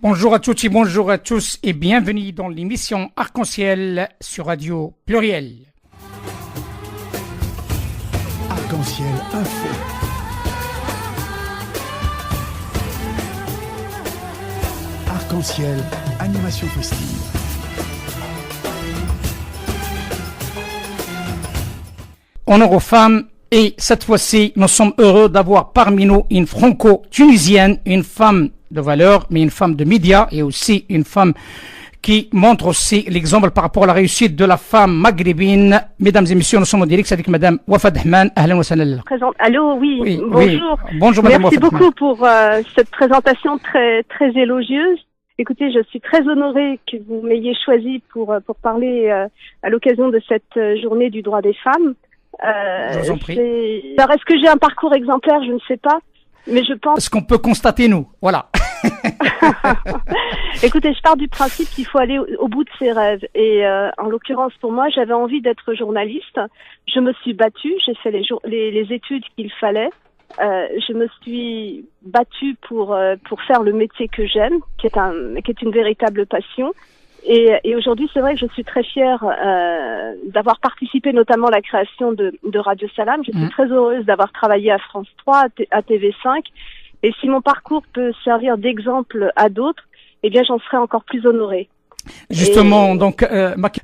Bonjour à toutes et bonjour à tous et bienvenue dans l'émission Arc-en-Ciel sur Radio Pluriel. Arc-en-Ciel Info. Arc-en-Ciel Animation festive. Honneur aux femmes et cette fois-ci, nous sommes heureux d'avoir parmi nous une franco-tunisienne, une femme de valeur, mais une femme de médias et aussi une femme qui montre aussi l'exemple par rapport à la réussite de la femme maghrébine. Mesdames et messieurs, nous sommes en direct avec Madame Wafa Dahman. Ahlan wa sahlan. Allô, oui, bonjour. Oui. Bonjour Madame Merci Wafa beaucoup pour cette présentation très élogieuse. Écoutez, je suis très honorée que vous m'ayez choisi pour parler à l'occasion de cette journée du droit des femmes. Je vous en prie. Alors, est-ce que j'ai un parcours exemplaire? Je ne sais pas. Mais je pense... Ce qu'on peut constater, nous. Voilà. Écoutez, je pars du principe qu'il faut aller au bout de ses rêves. Et en l'occurrence, pour moi, j'avais envie d'être journaliste. Je me suis battue, j'ai fait les études qu'il fallait. Je me suis battue pour faire le métier que j'aime, qui est une véritable passion. Et aujourd'hui, c'est vrai que je suis très fière d'avoir participé notamment à la création de Radio Salam. Je suis très heureuse d'avoir travaillé à France 3, à TV5. Et si mon parcours peut servir d'exemple à d'autres, eh bien, j'en serai encore plus honorée. Justement, donc,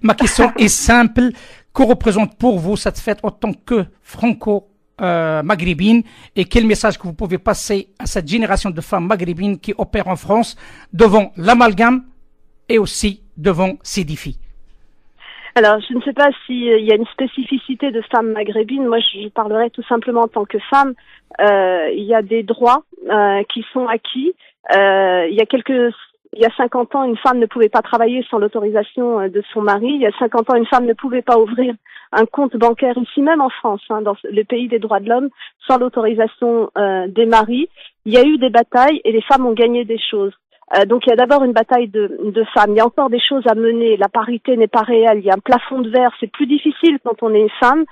ma question est simple. Que représente pour vous cette fête en tant que franco-maghrébine et quel message que vous pouvez passer à cette génération de femmes maghrébines qui opèrent en France devant l'amalgame et aussi devant ces défis? Alors, je ne sais pas s'il y a une spécificité de femmes maghrébines. Moi, je parlerai tout simplement en tant que femme. Il y a des droits qui sont acquis. Il y a 50 ans, une femme ne pouvait pas travailler sans l'autorisation de son mari. Il y a 50 ans, une femme ne pouvait pas ouvrir un compte bancaire ici même en France, dans le pays des droits de l'homme, sans l'autorisation des maris. Il y a eu des batailles et les femmes ont gagné des choses. Donc il y a d'abord une bataille de femmes. Il y a encore des choses à mener. La parité n'est pas réelle. Il y a un plafond de verre. C'est plus difficile quand on est une femme.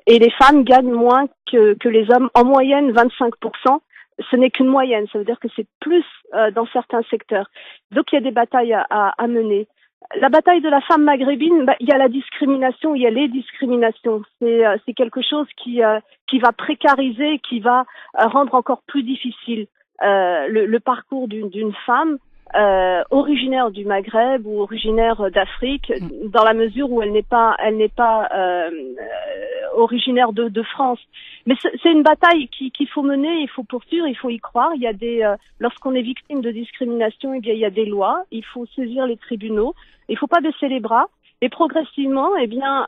Et les femmes gagnent moins que les hommes. En moyenne, 25%. Ce n'est qu'une moyenne. Ça veut dire que c'est plus dans certains secteurs. Donc il y a des batailles à mener. La bataille de la femme maghrébine, il y a la discrimination, il y a les discriminations. C'est quelque chose qui va précariser, qui va rendre encore plus difficile le parcours d'une femme originaire du Maghreb ou originaire d'Afrique, dans la mesure où elle n'est pas originaire de France. Mais c'est une bataille qu'il faut mener, il faut poursuivre, il faut y croire. Il y a lorsqu'on est victime de discrimination, eh bien il y a des lois, il faut saisir les tribunaux, il faut pas baisser les bras. Et progressivement, eh bien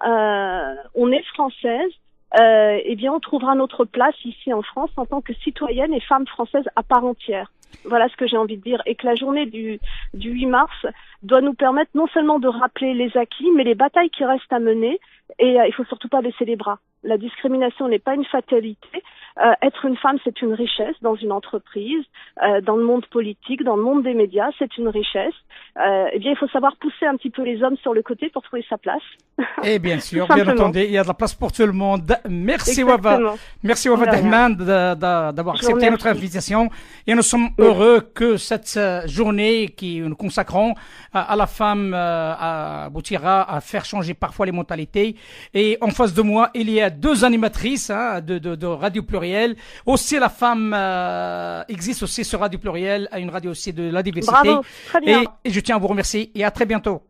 on est française. Eh bien, on trouvera notre place ici en France en tant que citoyenne et femme française à part entière. Voilà ce que j'ai envie de dire. Et que la journée du 8 mars doit nous permettre non seulement de rappeler les acquis, mais les batailles qui restent à mener. Et il faut surtout pas baisser les bras. La discrimination n'est pas une fatalité. Être une femme, c'est une richesse dans une entreprise, dans le monde politique, dans le monde des médias, c'est une richesse. Eh bien, il faut savoir pousser un petit peu les hommes sur le côté pour trouver sa place. Et bien sûr, bien entendu, il y a de la place pour tout le monde. Merci Wafa. Merci Wafa Dahman d'avoir accepté notre invitation. Et nous sommes heureux que cette journée qui nous consacrons à la femme aboutira à faire changer parfois les mentalités. Et en face de moi, il y a deux animatrices de Radio Pluriel. Aussi, la femme existe aussi sur Radio Pluriel, une radio aussi de la diversité. Bravo, très bien. Et je tiens à vous remercier et à très bientôt.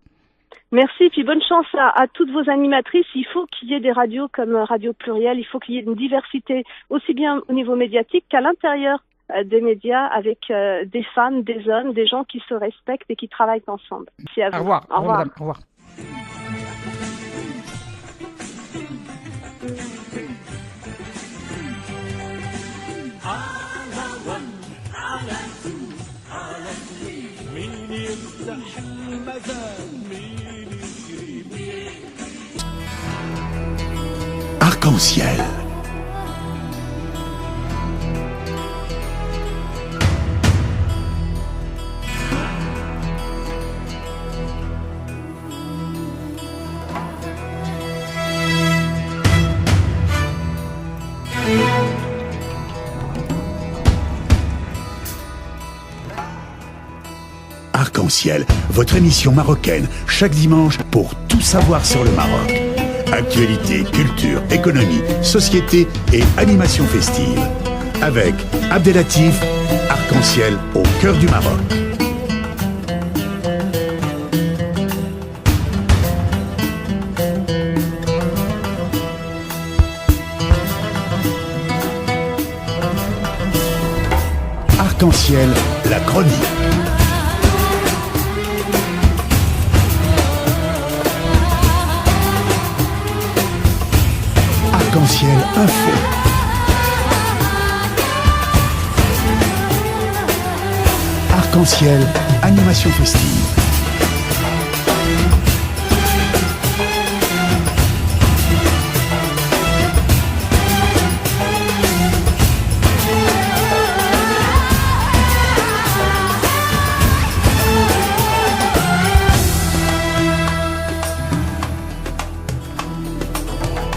Merci, puis bonne chance à toutes vos animatrices. Il faut qu'il y ait des radios comme Radio Pluriel, il faut qu'il y ait une diversité aussi bien au niveau médiatique qu'à l'intérieur des médias avec des femmes, des hommes, des gens qui se respectent et qui travaillent ensemble. Merci à vous. Au revoir. Au revoir. Madame. Au revoir. Arc-en-ciel. Arc-en-Ciel, votre émission marocaine, chaque dimanche pour tout savoir sur le Maroc. Actualité, culture, économie, société et animation festive. Avec Abdelatif, Arc-en-Ciel au cœur du Maroc. Arc-en-Ciel, la chronique. Arc-en-Ciel info. Arc-en-Ciel, animation festive.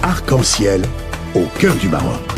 Arc-en-Ciel, au cœur du Maroc.